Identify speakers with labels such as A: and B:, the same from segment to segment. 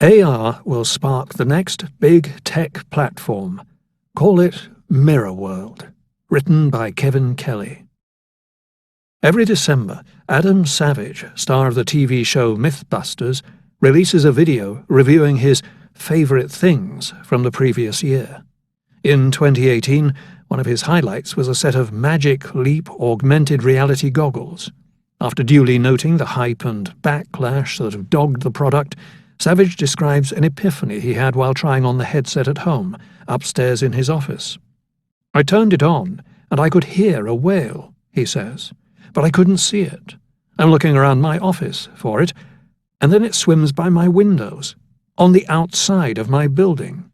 A: AR will spark the next big tech platform. Call it Mirrorworld. Written by Kevin Kelly. Every December, Adam Savage, star of the TV show Mythbusters, releases a video reviewing his favourite things from the previous year. In 2018, one of his highlights was a set of Magic Leap augmented reality goggles. After duly noting the hype and backlash that have dogged the product, Savage describes an epiphany he had while trying on the headset at home, upstairs in his office. "I turned it on, and I could hear a whale," he says, "but I couldn't see it. I'm looking around my office for it, and then it swims by my windows, on the outside of my building.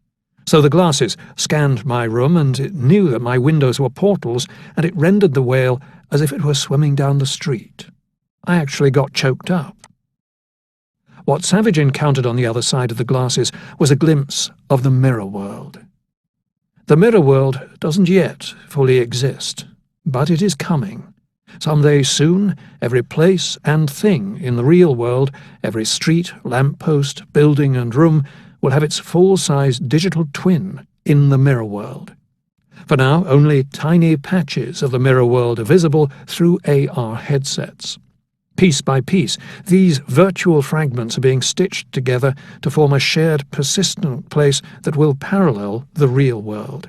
A: So the glasses scanned my room, and it knew that my windows were portals, and it rendered the whale as if it were swimming down the street. I actually got choked up." What Savage encountered on the other side of the glasses was a glimpse of the mirror world. The mirror world doesn't yet fully exist, but it is coming. Someday soon, every place and thing in the real world, every street, lamppost, building and room, will have its full-size digital twin in the mirror world. For now, only tiny patches of the mirror world are visible through AR headsets. Piece by piece, these virtual fragments are being stitched together to form a shared, persistent place that will parallel the real world.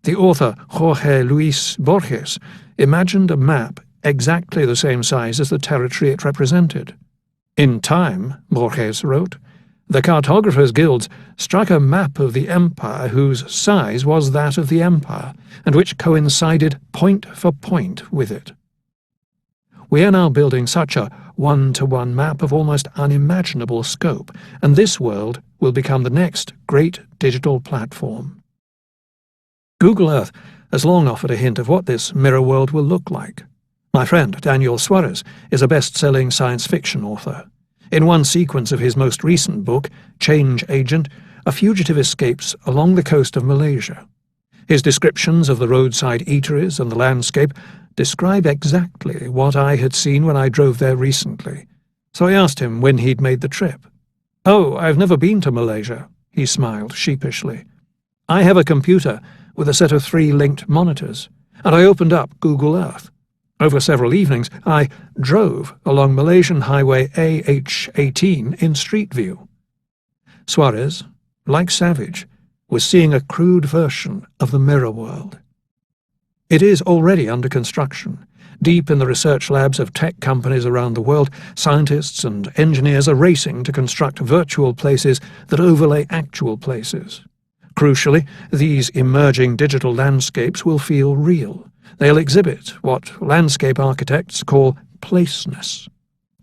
A: The author Jorge Luis Borges imagined a map exactly the same size as the territory it represented. In time, Borges wrote, the Cartographers Guilds struck a map of the empire whose size was that of the empire, and which coincided point for point with it. We are now building such a one-to-one map of almost unimaginable scope, and this world will become the next great digital platform. Google Earth has long offered a hint of what this mirror world will look like. My friend Daniel Suarez is a best-selling science fiction author. In one sequence of his most recent book, Change Agent, a fugitive escapes along the coast of Malaysia. His descriptions of the roadside eateries and the landscape describe exactly what I had seen when I drove there recently, so I asked him when he'd made the trip. "Oh, I've never been to Malaysia," he smiled sheepishly. "I have a computer with a set of 3 linked monitors, and I opened up Google Earth. Over several evenings, I drove along Malaysian Highway AH18 in Street View." Suarez, like Savage, was seeing a crude version of the mirror world. It is already under construction. Deep in the research labs of tech companies around the world, scientists and engineers are racing to construct virtual places that overlay actual places. Crucially, these emerging digital landscapes will feel real. They'll exhibit what landscape architects call placeness.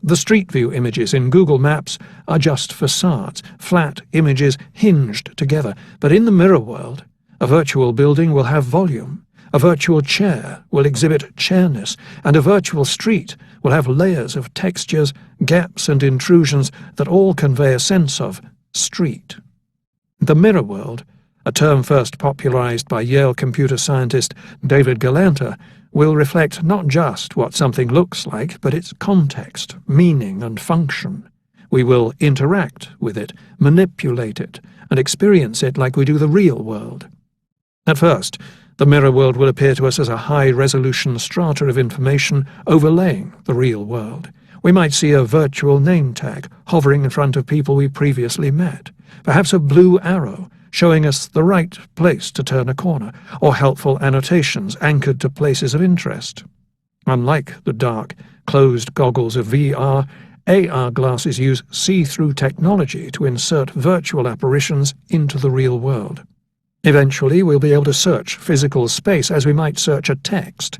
A: The Street View images in Google Maps are just facades, flat images hinged together, but in the mirror world, a virtual building will have volume. A virtual chair will exhibit chairness, and a virtual street will have layers of textures, gaps and intrusions that all convey a sense of street. The mirror world, a term first popularized by Yale computer scientist David Galanta, will reflect not just what something looks like, but its context, meaning and function. We will interact with it, manipulate it, and experience it like we do the real world. At first, the mirror world will appear to us as a high-resolution strata of information overlaying the real world. We might see a virtual name tag hovering in front of people we previously met, perhaps a blue arrow showing us the right place to turn a corner, or helpful annotations anchored to places of interest. Unlike the dark, closed goggles of VR, AR glasses use see-through technology to insert virtual apparitions into the real world. Eventually, we'll be able to search physical space as we might search a text.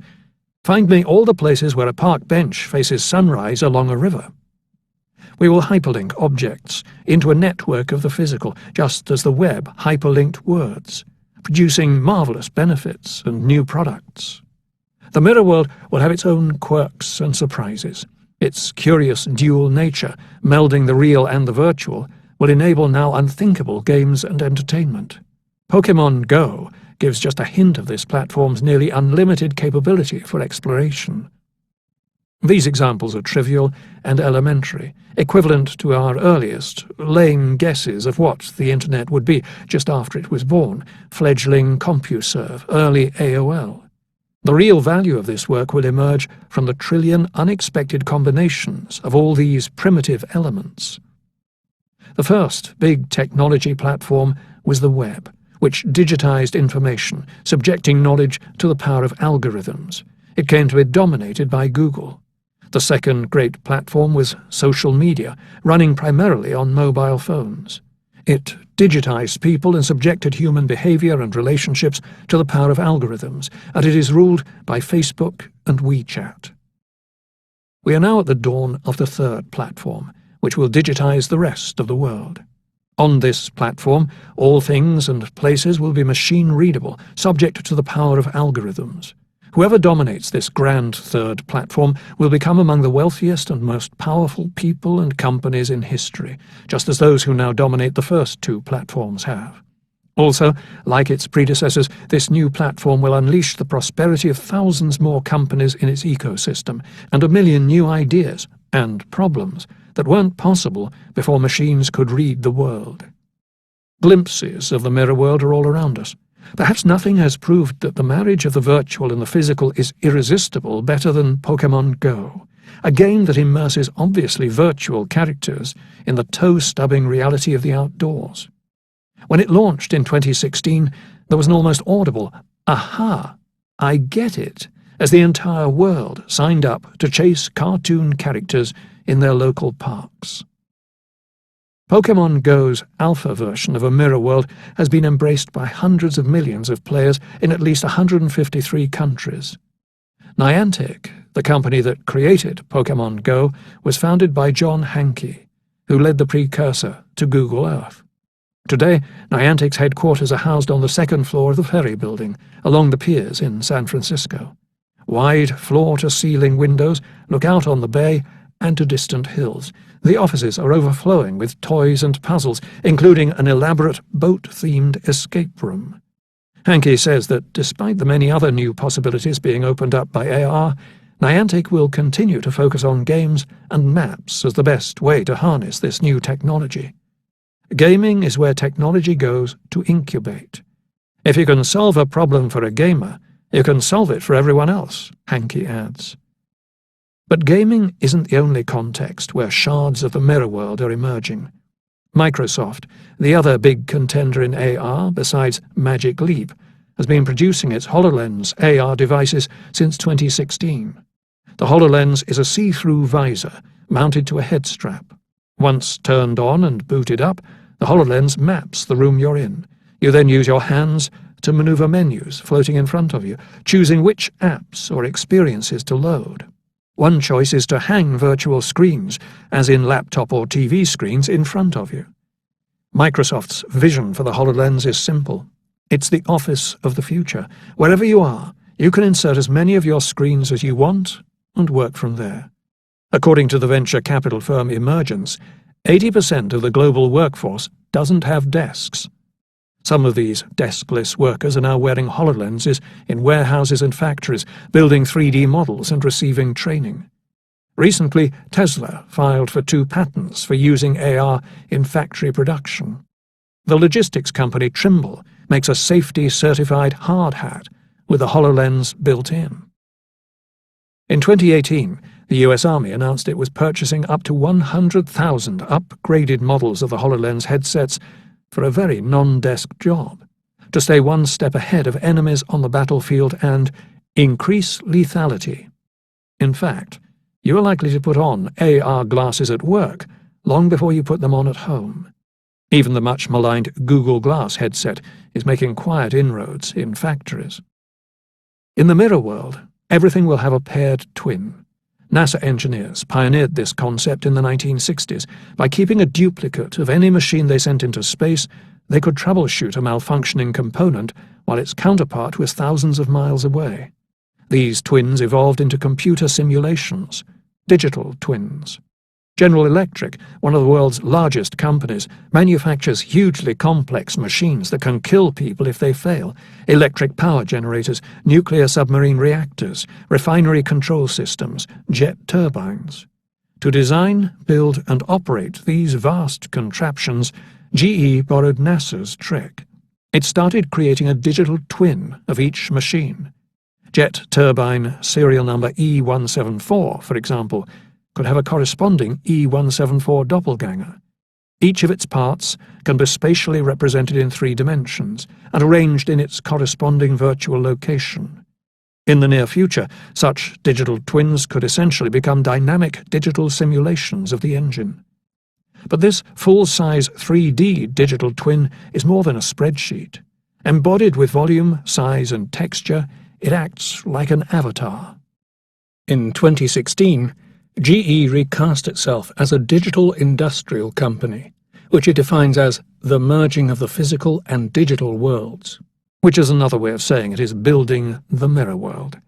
A: Find me all the places where a park bench faces sunrise along a river. We will hyperlink objects into a network of the physical, just as the web hyperlinked words, producing marvelous benefits and new products. The mirror world will have its own quirks and surprises. Its curious dual nature, melding the real and the virtual, will enable now unthinkable games and entertainment. Pokémon Go gives just a hint of this platform's nearly unlimited capability for exploration. These examples are trivial and elementary, equivalent to our earliest, lame guesses of what the Internet would be just after it was born, fledgling CompuServe, early AOL. The real value of this work will emerge from the trillion unexpected combinations of all these primitive elements. The first big technology platform was the web, which digitized information, subjecting knowledge to the power of algorithms. It came to be dominated by Google. The second great platform was social media, running primarily on mobile phones. It digitized people and subjected human behavior and relationships to the power of algorithms, and it is ruled by Facebook and WeChat. We are now at the dawn of the third platform, which will digitize the rest of the world. On this platform, all things and places will be machine-readable, subject to the power of algorithms. Whoever dominates this grand third platform will become among the wealthiest and most powerful people and companies in history, just as those who now dominate the first two platforms have. Also, like its predecessors, this new platform will unleash the prosperity of thousands more companies in its ecosystem, and a million new ideas and problems that weren't possible before machines could read the world. Glimpses of the mirror world are all around us. Perhaps nothing has proved that the marriage of the virtual and the physical is irresistible better than Pokémon Go, a game that immerses obviously virtual characters in the toe-stubbing reality of the outdoors. When it launched in 2016, there was an almost audible, "Aha! I get it," as the entire world signed up to chase cartoon characters in their local parks. Pokémon Go's alpha version of a mirror world has been embraced by hundreds of millions of players in at least 153 countries. Niantic, the company that created Pokémon Go, was founded by John Hanke, who led the precursor to Google Earth. Today, Niantic's headquarters are housed on the second floor of the Ferry Building, along the piers in San Francisco. Wide floor-to-ceiling windows look out on the bay and to distant hills. The offices are overflowing with toys and puzzles, including an elaborate boat-themed escape room. Hanke says that despite the many other new possibilities being opened up by AR, Niantic will continue to focus on games and maps as the best way to harness this new technology. Gaming is where technology goes to incubate. If you can solve a problem for a gamer, you can solve it for everyone else, Hanke adds. But gaming isn't the only context where shards of the mirror world are emerging. Microsoft, the other big contender in AR besides Magic Leap, has been producing its HoloLens AR devices since 2016. The HoloLens is a see-through visor mounted to a head strap. Once turned on and booted up, the HoloLens maps the room you're in. You then use your hands to maneuver menus floating in front of you, choosing which apps or experiences to load. One choice is to hang virtual screens, as in laptop or TV screens, in front of you. Microsoft's vision for the HoloLens is simple. It's the office of the future. Wherever you are, you can insert as many of your screens as you want and work from there. According to the venture capital firm Emergence, 80% of the global workforce doesn't have desks. Some of these deskless workers are now wearing HoloLenses in warehouses and factories, building 3D models and receiving training. Recently, Tesla filed for 2 patents for using AR in factory production. The logistics company Trimble makes a safety-certified hard hat with a HoloLens built in. In 2018, the US Army announced it was purchasing up to 100,000 upgraded models of the HoloLens headsets for a very non-desk job, to stay one step ahead of enemies on the battlefield and increase lethality. In fact, you are likely to put on AR glasses at work long before you put them on at home. Even the much-maligned Google Glass headset is making quiet inroads in factories. In the mirror world, everything will have a paired twin. NASA engineers pioneered this concept in the 1960s. By keeping a duplicate of any machine they sent into space, they could troubleshoot a malfunctioning component while its counterpart was thousands of miles away. These twins evolved into computer simulations, digital twins. General Electric, one of the world's largest companies, manufactures hugely complex machines that can kill people if they fail: electric power generators, nuclear submarine reactors, refinery control systems, jet turbines. To design, build, and operate these vast contraptions, GE borrowed NASA's trick. It started creating a digital twin of each machine. Jet turbine serial number E174, for example, could have a corresponding E174 doppelganger. Each of its parts can be spatially represented in 3 dimensions and arranged in its corresponding virtual location. In the near future, such digital twins could essentially become dynamic digital simulations of the engine. But this full-size 3D digital twin is more than a spreadsheet. Embodied with volume, size, and texture, it acts like an avatar. In 2016, GE recast itself as a digital industrial company, which it defines as the merging of the physical and digital worlds, which is another way of saying it is building the mirror world.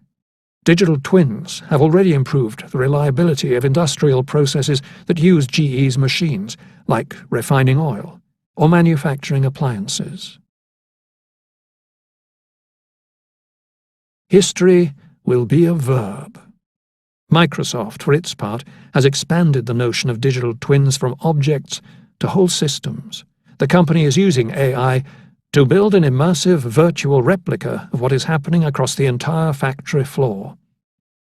A: Digital twins have already improved the reliability of industrial processes that use GE's machines, like refining oil or manufacturing appliances. History will be a verb. Microsoft, for its part, has expanded the notion of digital twins from objects to whole systems. The company is using AI to build an immersive virtual replica of what is happening across the entire factory floor.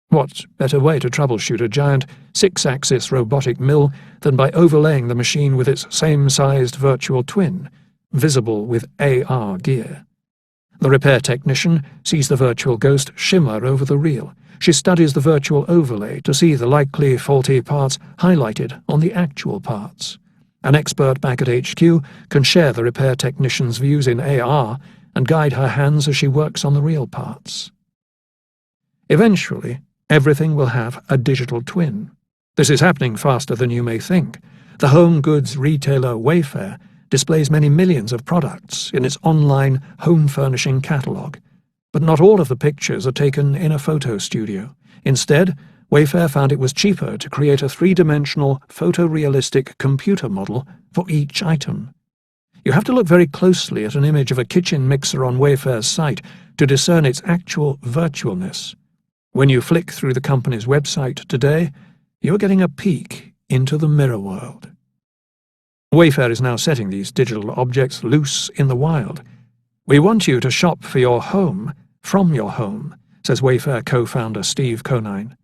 A: What better way to troubleshoot a giant 6-axis robotic mill than by overlaying the machine with its same-sized virtual twin, visible with AR gear? The repair technician sees the virtual ghost shimmer over the reel. She studies the virtual overlay to see the likely faulty parts highlighted on the actual parts. An expert back at HQ can share the repair technician's views in AR and guide her hands as she works on the real parts. Eventually, everything will have a digital twin. This is happening faster than you may think. The home goods retailer Wayfair displays many millions of products in its online home furnishing catalogue. But not all of the pictures are taken in a photo studio. Instead, Wayfair found it was cheaper to create a 3-dimensional photorealistic computer model for each item. You have to look very closely at an image of a kitchen mixer on Wayfair's site to discern its actual virtualness. When you flick through the company's website today, you're getting a peek into the mirror world. Wayfair is now setting these digital objects loose in the wild. "We want you to shop for your home from your home," says Wayfair co-founder Steve Conine.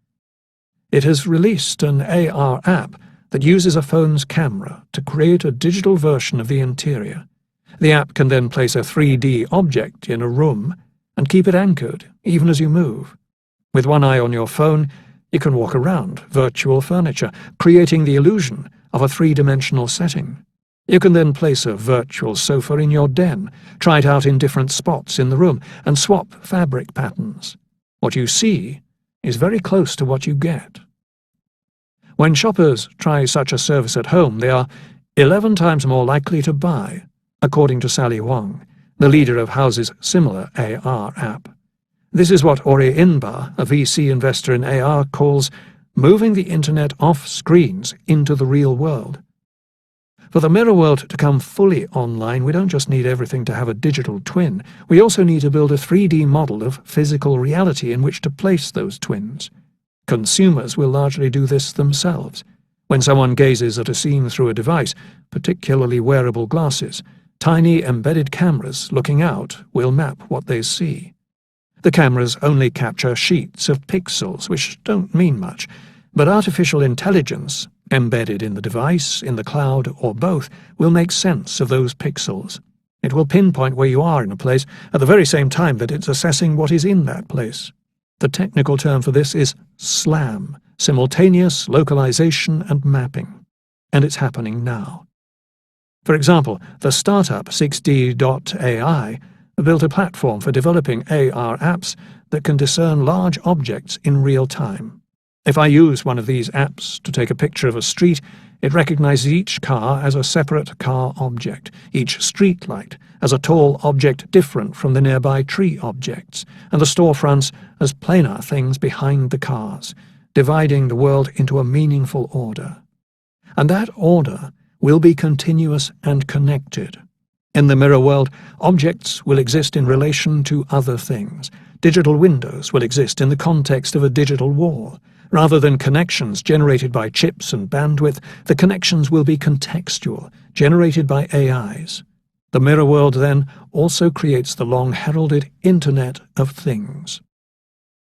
A: It has released an AR app that uses a phone's camera to create a digital version of the interior. The app can then place a 3D object in a room and keep it anchored even as you move. With one eye on your phone, you can walk around virtual furniture, creating the illusion of a 3-dimensional setting. You can then place a virtual sofa in your den, try it out in different spots in the room, and swap fabric patterns. What you see is very close to what you get. When shoppers try such a service at home, they are 11 times more likely to buy, according to Sally Wang, the leader of House's similar AR app. This is what Ori Inbar, a VC investor in AR, calls moving the internet off screens into the real world. For the mirror world to come fully online, we don't just need everything to have a digital twin. We also need to build a 3D model of physical reality in which to place those twins. Consumers will largely do this themselves. When someone gazes at a scene through a device, particularly wearable glasses, tiny embedded cameras looking out will map what they see. The cameras only capture sheets of pixels, which don't mean much, but artificial intelligence, embedded in the device, in the cloud, or both, will make sense of those pixels. It will pinpoint where you are in a place at the very same time that it's assessing what is in that place. The technical term for this is SLAM, simultaneous localization and mapping, and it's happening now. For example, the startup 6D.ai built a platform for developing AR apps that can discern large objects in real time. If I use one of these apps to take a picture of a street, it recognizes each car as a separate car object, each streetlight as a tall object different from the nearby tree objects, and the storefronts as planar things behind the cars, dividing the world into a meaningful order. and that order will be continuous and connected. In the mirror world, objects will exist in relation to other things. Digital windows will exist in the context of a digital wall. Rather than connections generated by chips and bandwidth, the connections will be contextual, generated by AIs. The mirror world, then, also creates the long-heralded Internet of Things.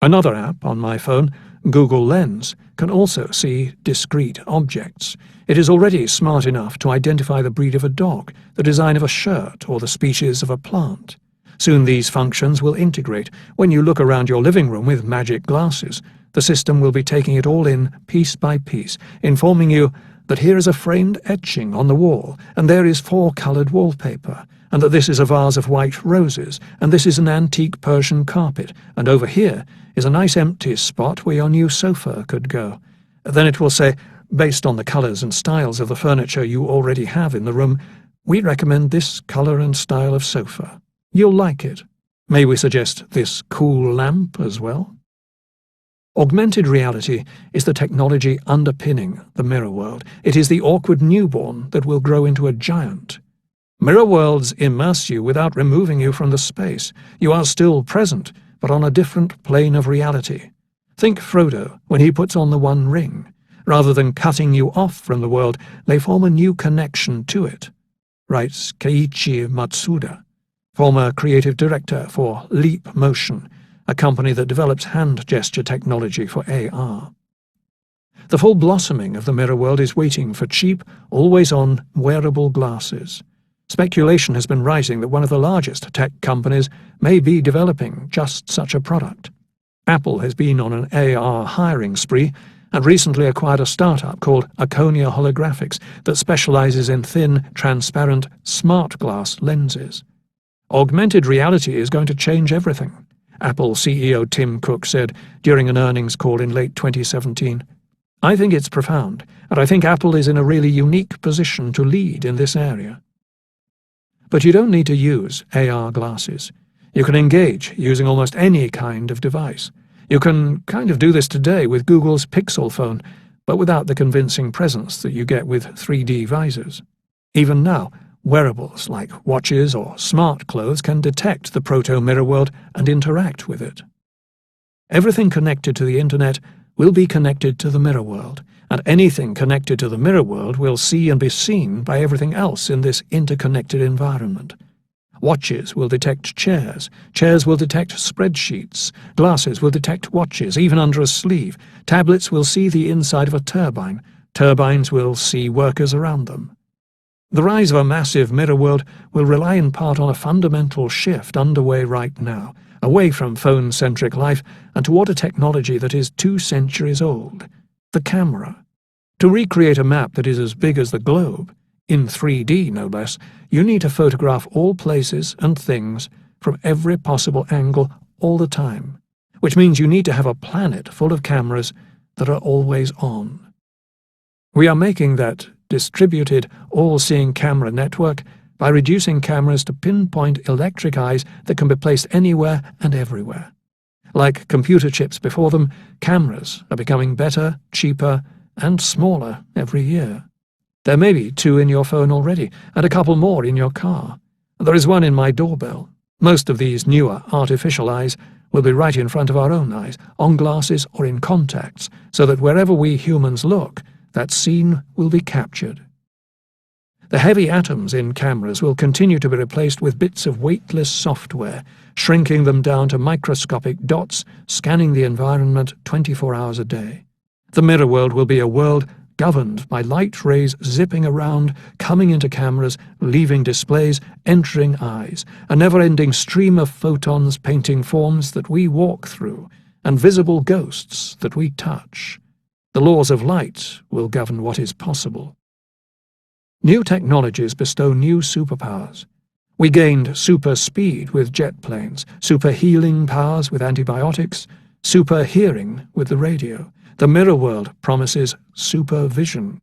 A: Another app on my phone, Google Lens, can also see discrete objects. It is already smart enough to identify the breed of a dog, the design of a shirt, or the species of a plant. Soon these functions will integrate. When you look around your living room with magic glasses, the system will be taking it all in piece by piece, informing you that here is a framed etching on the wall, and there is 4-coloured wallpaper, and that this is a vase of white roses, and this is an antique Persian carpet, and over here is a nice empty spot where your new sofa could go. Then it will say, based on the colours and styles of the furniture you already have in the room, we recommend this colour and style of sofa. You'll like it. May we suggest this cool lamp as well? Augmented reality is the technology underpinning the mirror world. It is the awkward newborn that will grow into a giant. Mirror worlds immerse you without removing you from the space. You are still present, but on a different plane of reality. Think Frodo when he puts on the One Ring. Rather than cutting you off from the world, they form a new connection to it, writes Keiichi Matsuda, former creative director for Leap Motion, a company that develops hand gesture technology for AR. The full blossoming of the mirror world is waiting for cheap, always-on, wearable glasses. Speculation has been rising that one of the largest tech companies may be developing just such a product. Apple has been on an AR hiring spree and recently acquired a startup called Aconia Holographics that specializes in thin, transparent, smart glass lenses. Augmented reality is going to change everything, Apple CEO Tim Cook said during an earnings call in late 2017. I think it's profound, and I think Apple is in a really unique position to lead in this area. But you don't need to use AR glasses. You can engage using almost any kind of device. You can kind of do this today with Google's Pixel phone, but without the convincing presence that you get with 3D visors. Even now, wearables like watches or smart clothes can detect the proto-mirror world and interact with it. Everything connected to the Internet will be connected to the mirror world, and anything connected to the mirror world will see and be seen by everything else in this interconnected environment. Watches will detect chairs, chairs will detect spreadsheets, glasses will detect watches, even under a sleeve, tablets will see the inside of a turbine, turbines will see workers around them. The rise of a massive mirror world will rely in part on a fundamental shift underway right now, away from phone-centric life and toward a technology that is 2 centuries old, the camera. To recreate a map that is as big as the globe, in 3D no less, you need to photograph all places and things from every possible angle all the time, which means you need to have a planet full of cameras that are always on. We are making that distributed, all-seeing camera network by reducing cameras to pinpoint electric eyes that can be placed anywhere and everywhere. Like computer chips before them, cameras are becoming better, cheaper, and smaller every year. There may be 2 in your phone already, and a couple more in your car. There is one in my doorbell. Most of these newer artificial eyes will be right in front of our own eyes, on glasses or in contacts, so that wherever we humans look, that scene will be captured. The heavy atoms in cameras will continue to be replaced with bits of weightless software, shrinking them down to microscopic dots, scanning the environment 24 hours a day. The mirror world will be a world governed by light rays zipping around, coming into cameras, leaving displays, entering eyes, a never-ending stream of photons painting forms that we walk through, and visible ghosts that we touch. The laws of light will govern what is possible. New technologies bestow new superpowers. We gained super speed with jet planes, super healing powers with antibiotics, super hearing with the radio. The mirror world promises supervision.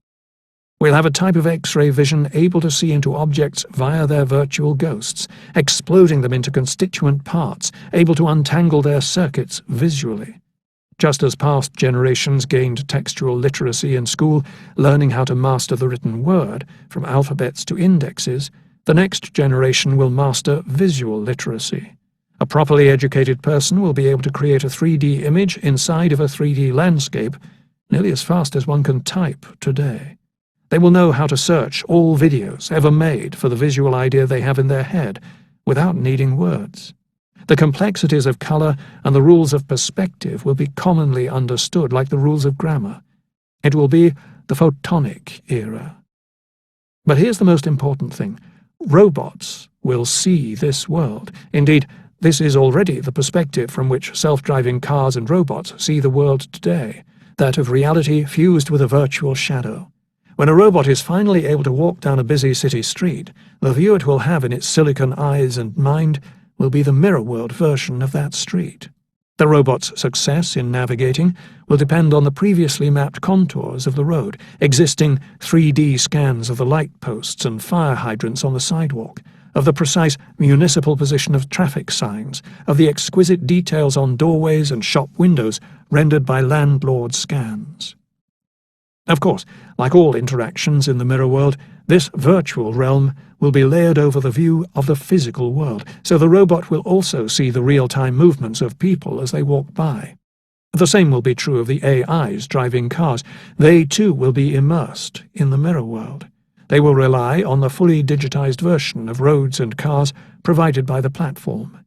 A: We'll have a type of X-ray vision able to see into objects via their virtual ghosts, exploding them into constituent parts, able to untangle their circuits visually. Just as past generations gained textual literacy in school, learning how to master the written word, from alphabets to indexes, the next generation will master visual literacy. A properly educated person will be able to create a 3D image inside of a 3D landscape nearly as fast as one can type today. They will know how to search all videos ever made for the visual idea they have in their head without needing words. The complexities of colour and the rules of perspective will be commonly understood like the rules of grammar. It will be the photonic era. But here's the most important thing. Robots will see this world. Indeed, this is already the perspective from which self-driving cars and robots see the world today, that of reality fused with a virtual shadow. When a robot is finally able to walk down a busy city street, the view it will have in its silicon eyes and mind will be the mirror world version of that street. The robot's success in navigating will depend on the previously mapped contours of the road, existing 3D scans of the light posts and fire hydrants on the sidewalk, of the precise municipal position of traffic signs, of the exquisite details on doorways and shop windows rendered by landlord scans. Of course, like all interactions in the mirror world, this virtual realm will be layered over the view of the physical world, so the robot will also see the real-time movements of people as they walk by. The same will be true of the AIs driving cars. They too will be immersed in the mirror world. They will rely on the fully digitized version of roads and cars provided by the platform.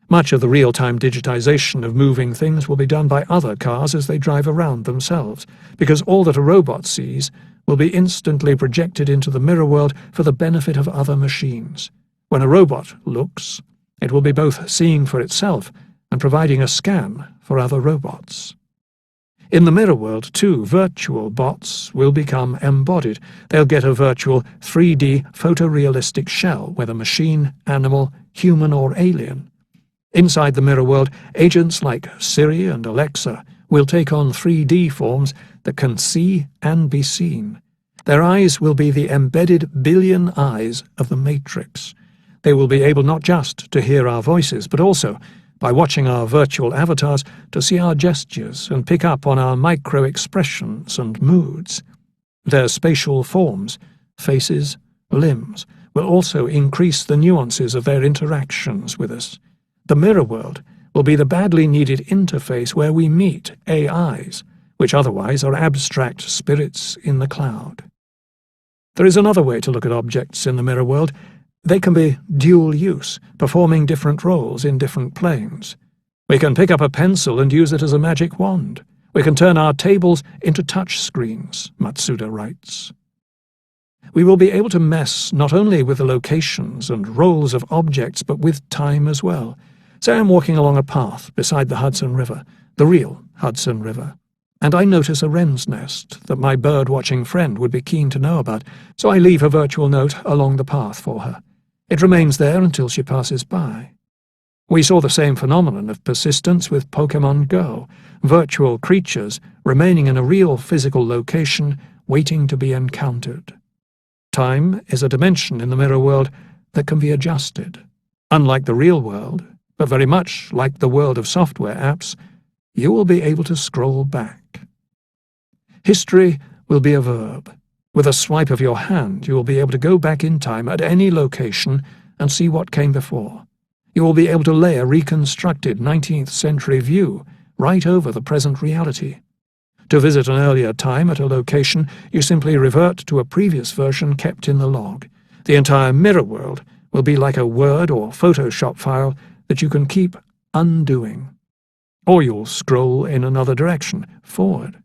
A: Much of the real-time digitization of moving things will be done by other cars as they drive around themselves, because all that a robot sees will be instantly projected into the mirror world for the benefit of other machines. When a robot looks, it will be both seeing for itself and providing a scan for other robots. In the mirror world, too, virtual bots will become embodied. They'll get a virtual 3D photorealistic shell, whether machine, animal, human or alien. Inside the mirror world, agents like Siri and Alexa will take on 3D forms that can see and be seen. Their eyes will be the embedded billion eyes of the Matrix. They will be able not just to hear our voices, but also, by watching our virtual avatars, to see our gestures and pick up on our micro-expressions and moods. Their spatial forms, faces, limbs, will also increase the nuances of their interactions with us. The mirror world will be the badly needed interface where we meet AIs, which otherwise are abstract spirits in the cloud. There is another way to look at objects in the mirror world. They can be dual use, performing different roles in different planes. We can pick up a pencil and use it as a magic wand. We can turn our tables into touch screens, Matsuda writes. We will be able to mess not only with the locations and roles of objects, but with time as well. Say I'm walking along a path beside the Hudson River, the real Hudson River, and I notice a wren's nest that my bird-watching friend would be keen to know about, so I leave a virtual note along the path for her. It remains there until she passes by. We saw the same phenomenon of persistence with Pokémon Go, virtual creatures remaining in a real physical location waiting to be encountered. Time is a dimension in the mirror world that can be adjusted. Unlike the real world, but very much like the world of software apps, you will be able to scroll back. History will be a verb. With a swipe of your hand, you will be able to go back in time at any location and see what came before. You will be able to lay a reconstructed 19th century view right over the present reality. To visit an earlier time at a location, you simply revert to a previous version kept in the log. The entire mirror world will be like a Word or Photoshop file that you can keep undoing. Or you'll scroll in another direction, forward.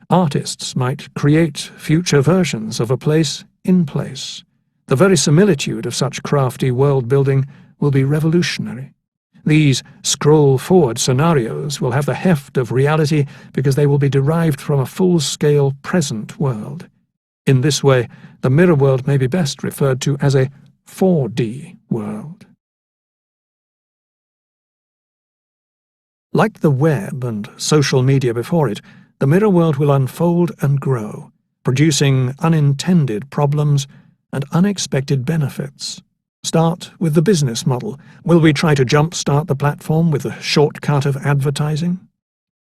A: Artists might create future versions of a place in place. The very similitude of such crafty world-building will be revolutionary. These scroll-forward scenarios will have the heft of reality because they will be derived from a full-scale present world. In this way, the mirror world may be best referred to as a 4D world. Like the web and social media before it, the mirror world will unfold and grow, producing unintended problems and unexpected benefits. Start with the business model. Will we try to jump-start the platform with a shortcut of advertising?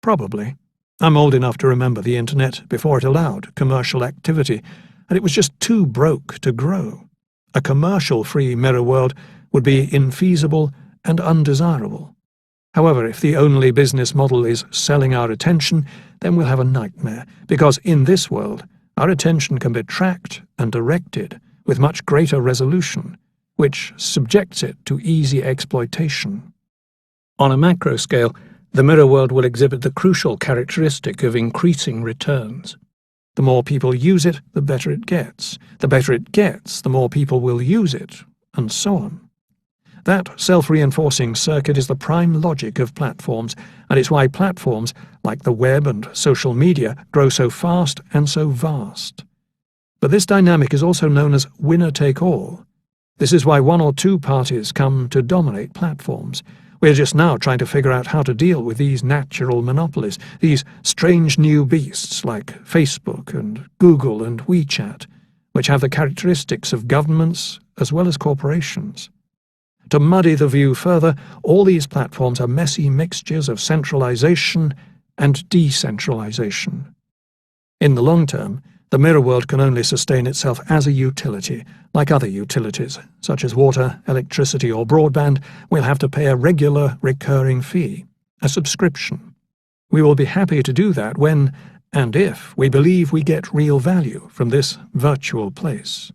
A: Probably. I'm old enough to remember the internet before it allowed commercial activity, and it was just too broke to grow. A commercial-free mirror world would be infeasible and undesirable. However, if the only business model is selling our attention, then we'll have a nightmare, because in this world, our attention can be tracked and directed with much greater resolution, which subjects it to easy exploitation. On a macro scale, the mirror world will exhibit the crucial characteristic of increasing returns. The more people use it, the better it gets. The better it gets, the more people will use it, and so on. That self-reinforcing circuit is the prime logic of platforms, and it's why platforms, like the web and social media, grow so fast and so vast. But this dynamic is also known as winner-take-all. This is why one or two parties come to dominate platforms. We're just now trying to figure out how to deal with these natural monopolies, these strange new beasts like Facebook and Google and WeChat, which have the characteristics of governments as well as corporations. To muddy the view further, all these platforms are messy mixtures of centralization and decentralization. In the long term, the mirror world can only sustain itself as a utility. Like other utilities, such as water, electricity or broadband, we'll have to pay a regular, recurring fee, a subscription. We will be happy to do that when, and if, we believe we get real value from this virtual place.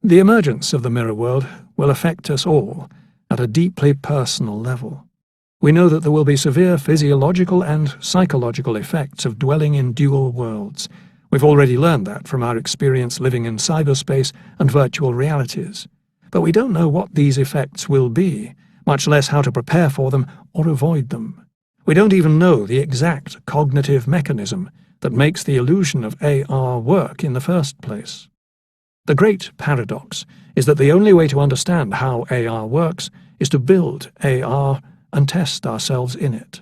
A: The emergence of the mirror world will affect us all at a deeply personal level. We know that there will be severe physiological and psychological effects of dwelling in dual worlds. We've already learned that from our experience living in cyberspace and virtual realities. But we don't know what these effects will be, much less how to prepare for them or avoid them. We don't even know the exact cognitive mechanism that makes the illusion of AR work in the first place. The great paradox is that the only way to understand how AR works is to build AR and test ourselves in it.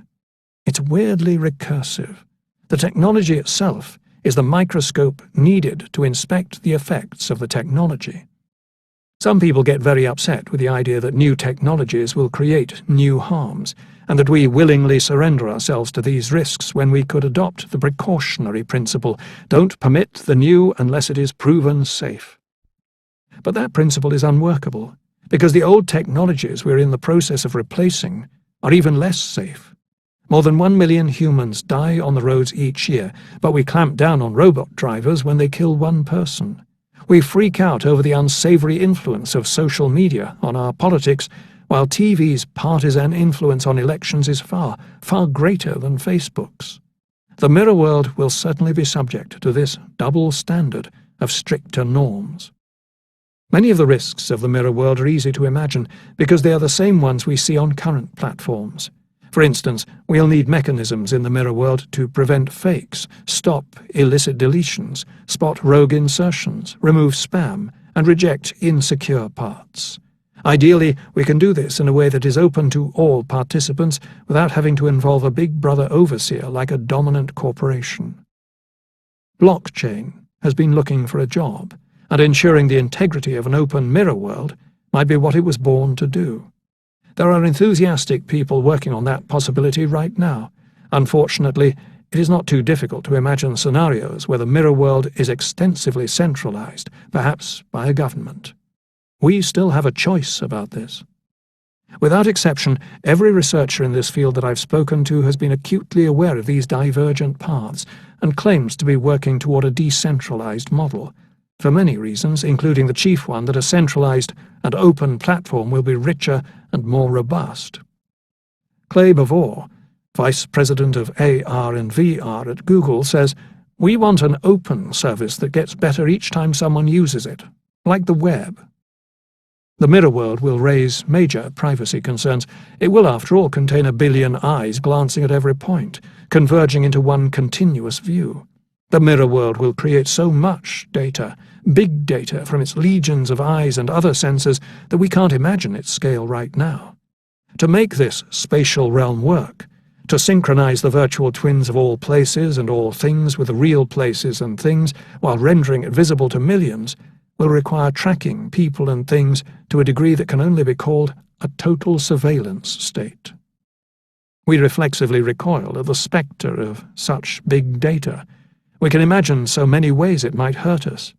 A: It's weirdly recursive. The technology itself is the microscope needed to inspect the effects of the technology. Some people get very upset with the idea that new technologies will create new harms, and that we willingly surrender ourselves to these risks when we could adopt the precautionary principle, don't permit the new unless it is proven safe. But that principle is unworkable, because the old technologies we're in the process of replacing are even less safe. More than 1 million humans die on the roads each year, but we clamp down on robot drivers when they kill one person. We freak out over the unsavory influence of social media on our politics, while TV's partisan influence on elections is far, far greater than Facebook's. The mirror world will certainly be subject to this double standard of stricter norms. Many of the risks of the mirror world are easy to imagine because they are the same ones we see on current platforms. For instance, we'll need mechanisms in the mirror world to prevent fakes, stop illicit deletions, spot rogue insertions, remove spam, and reject insecure parts. Ideally, we can do this in a way that is open to all participants without having to involve a big brother overseer like a dominant corporation. Blockchain has been looking for a job, and ensuring the integrity of an open mirror world might be what it was born to do. There are enthusiastic people working on that possibility right now. Unfortunately, it is not too difficult to imagine scenarios where the mirror world is extensively centralized, perhaps by a government. We still have a choice about this. Without exception, every researcher in this field that I've spoken to has been acutely aware of these divergent paths and claims to be working toward a decentralized model, for many reasons, including the chief one that a centralized and open platform will be richer and more robust. Clay Bavor, Vice President of AR and VR at Google, says, "We want an open service that gets better each time someone uses it, like the web." The mirror world will raise major privacy concerns. It will, after all, contain 1 billion eyes glancing at every point, converging into one continuous view. The mirror world will create so much data, big data from its legions of eyes and other sensors, that we can't imagine its scale right now. To make this spatial realm work, to synchronize the virtual twins of all places and all things with the real places and things while rendering it visible to millions, will require tracking people and things to a degree that can only be called a total surveillance state. We reflexively recoil at the spectre of such big data. We can imagine so many ways it might hurt us.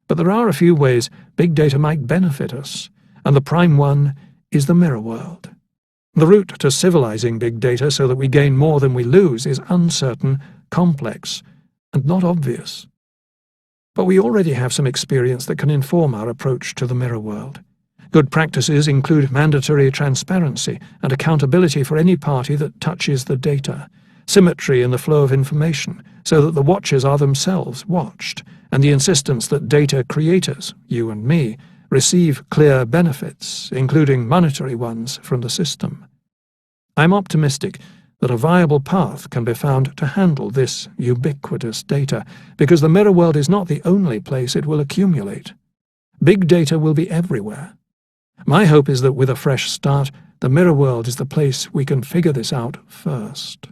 A: But there are a few ways big data might benefit us, and the prime one is the mirror world. The route to civilizing big data so that we gain more than we lose is uncertain, complex, and not obvious. But we already have some experience that can inform our approach to the mirror world. Good practices include mandatory transparency and accountability for any party that touches the data, symmetry in the flow of information so that the watchers are themselves watched, and the insistence that data creators, you and me, receive clear benefits, including monetary ones, from the system. I'm optimistic that a viable path can be found to handle this ubiquitous data, because the mirror world is not the only place it will accumulate. Big data will be everywhere. My hope is that with a fresh start, the mirror world is the place we can figure this out first.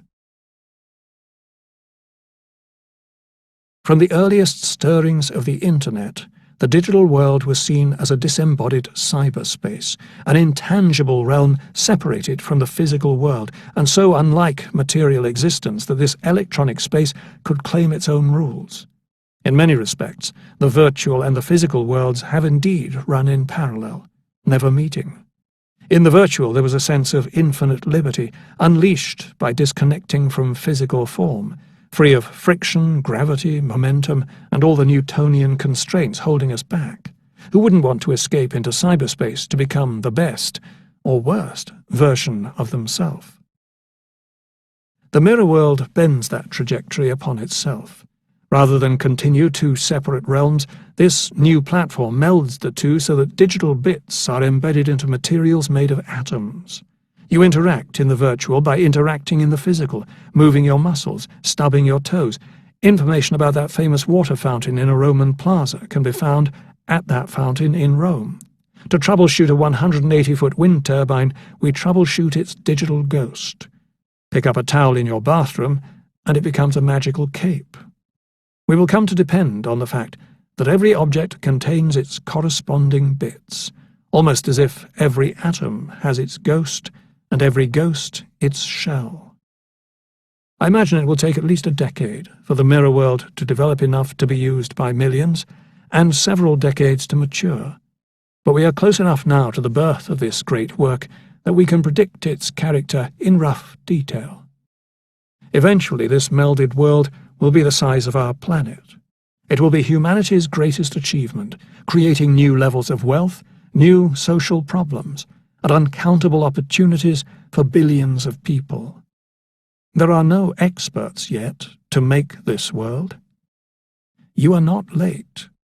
A: From the earliest stirrings of the Internet, the digital world was seen as a disembodied cyberspace, an intangible realm separated from the physical world, and so unlike material existence that this electronic space could claim its own rules. In many respects, the virtual and the physical worlds have indeed run in parallel, never meeting. In the virtual there was a sense of infinite liberty, unleashed by disconnecting from physical form, free of friction, gravity, momentum, and all the Newtonian constraints holding us back. Who wouldn't want to escape into cyberspace to become the best, or worst, version of themselves? The mirror world bends that trajectory upon itself. Rather than continue two separate realms, this new platform melds the two so that digital bits are embedded into materials made of atoms. You interact in the virtual by interacting in the physical, moving your muscles, stubbing your toes. Information about that famous water fountain in a Roman plaza can be found at that fountain in Rome. To troubleshoot a 180-foot wind turbine, we troubleshoot its digital ghost. Pick up a towel in your bathroom, and it becomes a magical cape. We will come to depend on the fact that every object contains its corresponding bits, almost as if every atom has its ghost, and every ghost its shell. I imagine it will take at least a decade for the mirror world to develop enough to be used by millions, and several decades to mature. But we are close enough now to the birth of this great work that we can predict its character in rough detail. Eventually, this melded world will be the size of our planet. It will be humanity's greatest achievement, creating new levels of wealth, new social problems, and uncountable opportunities for billions of people. There are no experts yet to make this world. You are not late.